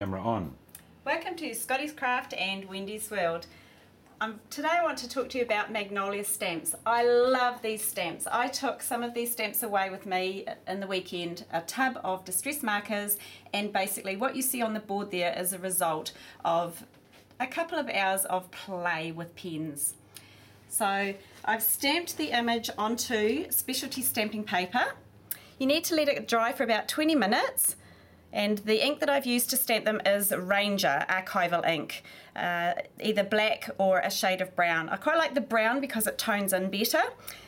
Camera on. Welcome to Scottie's Craft and Wendy's World. Today I want to talk to you about Magnolia stamps. I love these stamps. I took some of these stamps away with me in the weekend, a tub of distress markers, and basically what you see on the board there is a result of a couple of hours of play with pens. So I've stamped the image onto specialty stamping paper. You need to let it dry for about 20 minutes. And the ink that I've used to stamp them is Ranger archival ink, either black or a shade of brown. I quite like the brown because it tones in better.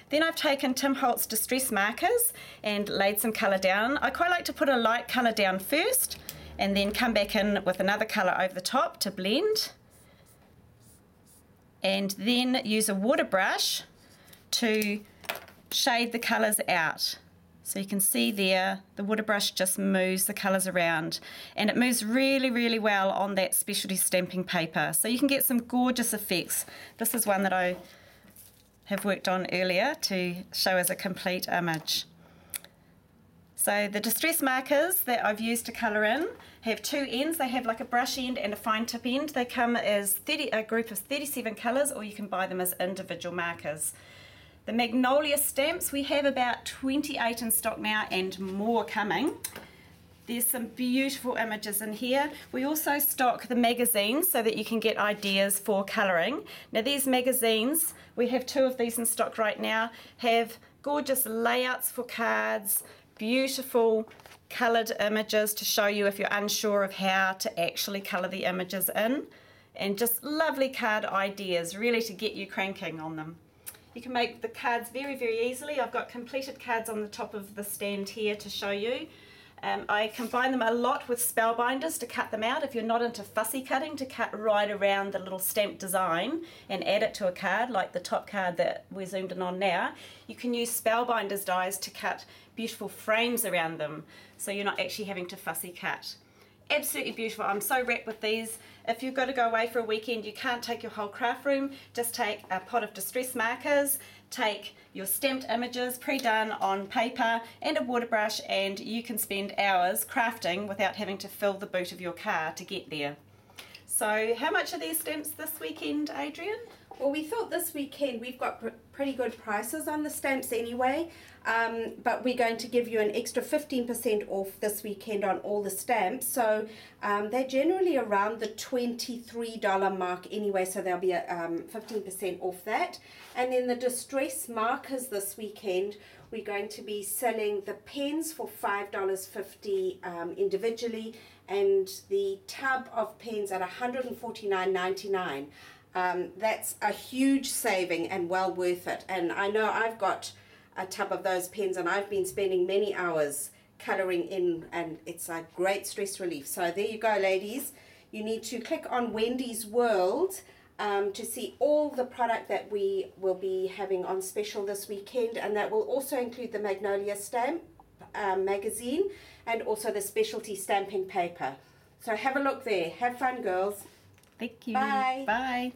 Then I've taken Tim Holtz distress markers and laid some colour down. I quite like to put a light colour down first and then come back in with another colour over the top to blend. And then use a water brush to shade the colours out. So you can see there, the water brush just moves the colours around, and it moves really, really well on that specialty stamping paper. So you can get some gorgeous effects. This is one that I have worked on earlier to show as a complete image. So the distress markers that I've used to colour in have two ends. They have like a brush end and a fine tip end. They come as a group of 37 colours, or you can buy them as individual markers. The Magnolia stamps, we have about 28 in stock now and more coming. There's some beautiful images in here. We also stock the magazines so that you can get ideas for colouring. Now these magazines, we have two of these in stock right now, have gorgeous layouts for cards, beautiful coloured images to show you if you're unsure of how to actually colour the images in, and just lovely card ideas really to get you cranking on them. You can make the cards very, very easily. I've got completed cards on the top of the stand here to show you. I combine them a lot with spellbinders to cut them out. If you're not into fussy cutting, to cut right around the little stamp design and add it to a card, like the top card that we're zoomed in on now. You can use spellbinders dies to cut beautiful frames around them, so you're not actually having to fussy cut. Absolutely beautiful. I'm so wrapped with these. If you've got to go away for a weekend, you can't take your whole craft room, just take a pot of distress markers, take your stamped images pre-done on paper and a water brush, and you can spend hours crafting without having to fill the boot of your car to get there. So how much are these stamps this weekend, Adrian? Well, we thought this weekend we've got pretty good prices on the stamps anyway, but we're going to give you an extra 15% off this weekend on all the stamps. So they're generally around the $23 mark anyway, so there'll be a 15% off that. And then the distress markers this weekend, we're going to be selling the pens for $5.50 individually, and the tub of pens at $149.99. That's a huge saving and well worth it. And I know I've got a tub of those pens and I've been spending many hours colouring in, and it's a great stress relief. So there you go, ladies. You need to click on Wendy's World to see all the product that we will be having on special this weekend, and that will also include the Magnolia stamp magazine and also the specialty stamping paper. So have a look there. Have fun, girls. Thank you. Bye. Bye.